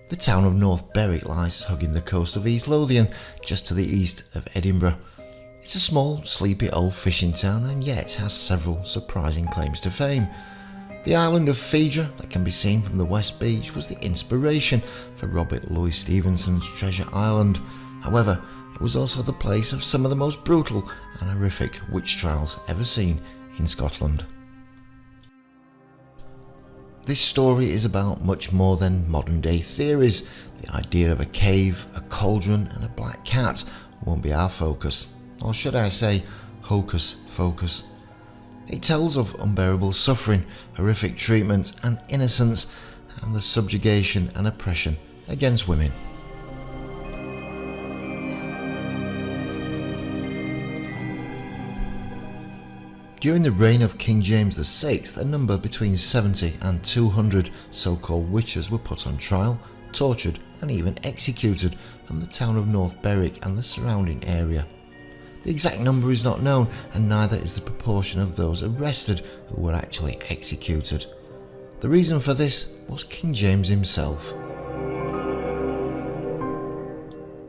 The town of North Berwick lies hugging the coast of East Lothian, just to the east of Edinburgh. It's a small, sleepy old fishing town and yet has several surprising claims to fame. The island of Phaedra that can be seen from the West Beach was the inspiration for Robert Louis Stevenson's Treasure Island. However, it was also the place of some of the most brutal and horrific witch trials ever seen in Scotland. This story is about much more than modern day theories. The idea of a cave, a cauldron and a black cat won't be our focus, or should I say hocus focus. It tells of unbearable suffering, horrific treatment and innocence, and the subjugation and oppression against women. During the reign of King James VI, a number between 70 and 200 so-called witches were put on trial, tortured and even executed from the town of North Berwick and the surrounding area. The exact number is not known, and neither is the proportion of those arrested who were actually executed. The reason for this was King James himself.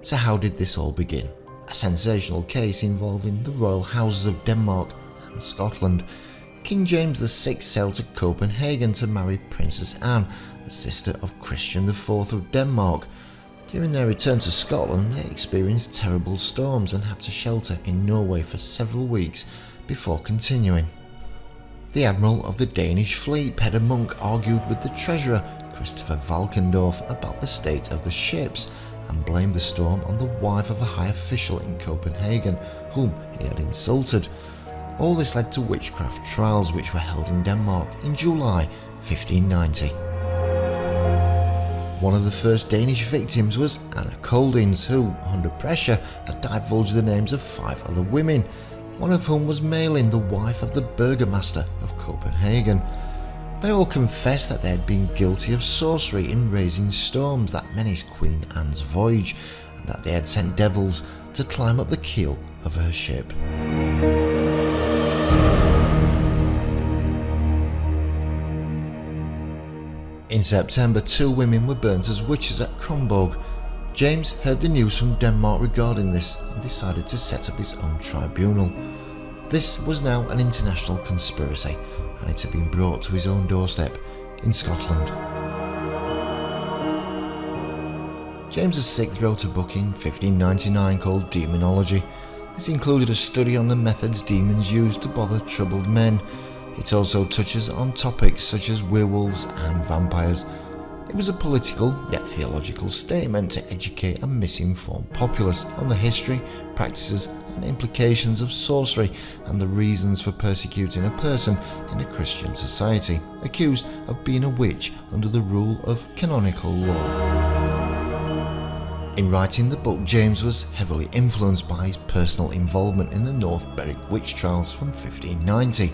So how did this all begin? A sensational case involving the royal houses of Denmark and Scotland. King James VI sailed to Copenhagen to marry Princess Anne, the sister of Christian IV of Denmark. During their return to Scotland, they experienced terrible storms and had to shelter in Norway for several weeks before continuing. The admiral of the Danish fleet, Peder Munk, argued with the treasurer, Christopher Valkendorf, about the state of the ships and blamed the storm on the wife of a high official in Copenhagen, whom he had insulted. All this led to witchcraft trials which were held in Denmark in July 1590. One of the first Danish victims was Anna Coldings, who, under pressure, had divulged the names of 5 other women, one of whom was Malin, the wife of the burgomaster of Copenhagen. They all confessed that they had been guilty of sorcery in raising storms that menaced Queen Anne's voyage, and that they had sent devils to climb up the keel of her ship. In September, 2 women were burnt as witches at Kronborg. James heard the news from Denmark regarding this and decided to set up his own tribunal. This was now an international conspiracy, and it had been brought to his own doorstep in Scotland. James VI wrote a book in 1599 called Demonology. This included a study on the methods demons used to bother troubled men. It also touches on topics such as werewolves and vampires. It was a political yet theological statement to educate a misinformed populace on the history, practices and implications of sorcery and the reasons for persecuting a person in a Christian society accused of being a witch under the rule of canonical law. In writing the book, James was heavily influenced by his personal involvement in the North Berwick Witch Trials from 1590.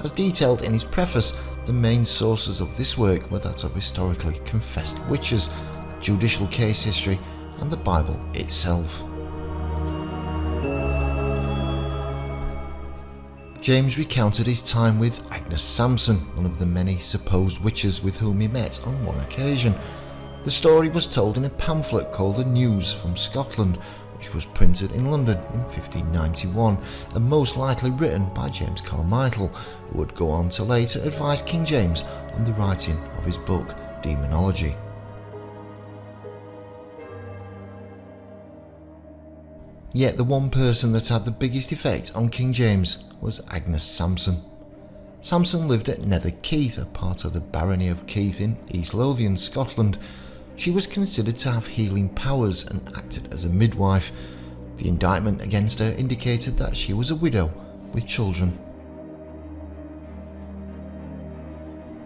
As detailed in his preface, the main sources of this work were that of historically confessed witches, judicial case history, and the Bible itself. James recounted his time with Agnes Sampson, one of the many supposed witches with whom he met on one occasion. The story was told in a pamphlet called The News from Scotland, which was printed in London in 1591 and most likely written by James Carmichael, who would go on to later advise King James on the writing of his book Demonology. Yet the one person that had the biggest effect on King James was Agnes Sampson. Sampson lived at Netherkeith, a part of the barony of Keith in East Lothian, Scotland. She was considered to have healing powers and acted as a midwife. The indictment against her indicated that she was a widow with children.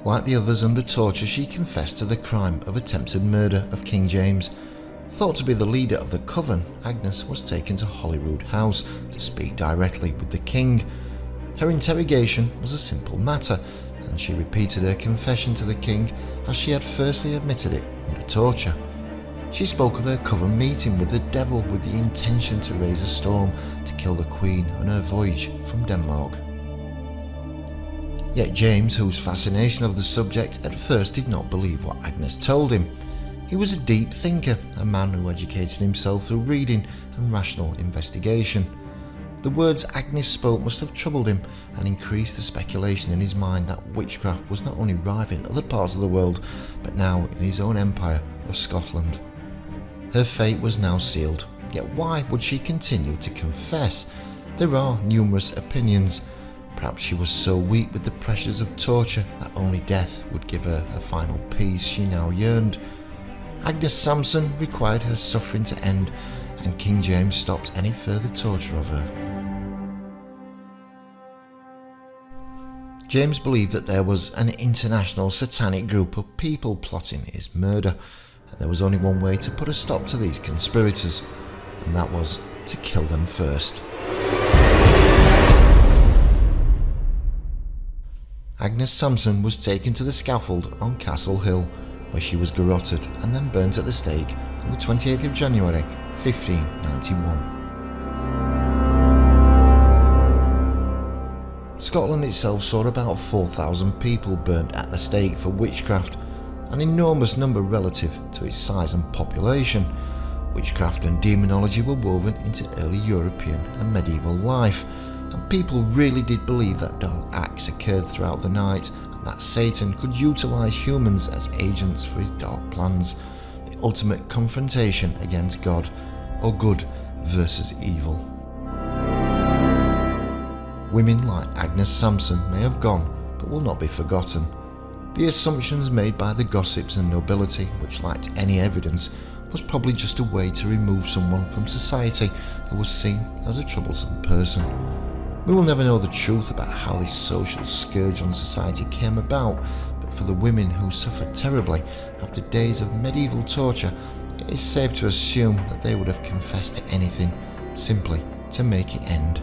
Like the others under torture, she confessed to the crime of attempted murder of King James. Thought to be the leader of the coven, Agnes was taken to Holyroodhouse to speak directly with the king. Her interrogation was a simple matter, and she repeated her confession to the king as she had firstly admitted it under torture. She spoke of her coven meeting with the devil with the intention to raise a storm to kill the queen on her voyage from Denmark. Yet James, whose fascination of the subject at first did not believe what Agnes told him. He was a deep thinker, a man who educated himself through reading and rational investigation. The words Agnes spoke must have troubled him and increased the speculation in his mind that witchcraft was not only rife in other parts of the world, but now in his own empire of Scotland. Her fate was now sealed, yet why would she continue to confess? There are numerous opinions. Perhaps she was so weak with the pressures of torture that only death would give her a final peace she now yearned. Agnes Sampson required her suffering to end, and King James stopped any further torture of her. James believed that there was an international satanic group of people plotting his murder, and there was only one way to put a stop to these conspirators, and that was to kill them first. Agnes Sampson was taken to the scaffold on Castlehill, where she was garrotted and then burnt at the stake on the 28th of January 1591. Scotland itself saw about 4,000 people burnt at the stake for witchcraft, an enormous number relative to its size and population. Witchcraft and demonology were woven into early European and medieval life, and people really did believe that dark acts occurred throughout the night and that Satan could utilise humans as agents for his dark plans, the ultimate confrontation against God, or good versus evil. Women like Agnes Sampson may have gone, but will not be forgotten. The assumptions made by the gossips and nobility, which lacked any evidence, was probably just a way to remove someone from society who was seen as a troublesome person. We will never know the truth about how this social scourge on society came about, but for the women who suffered terribly after days of medieval torture, it is safe to assume that they would have confessed to anything, simply to make it end.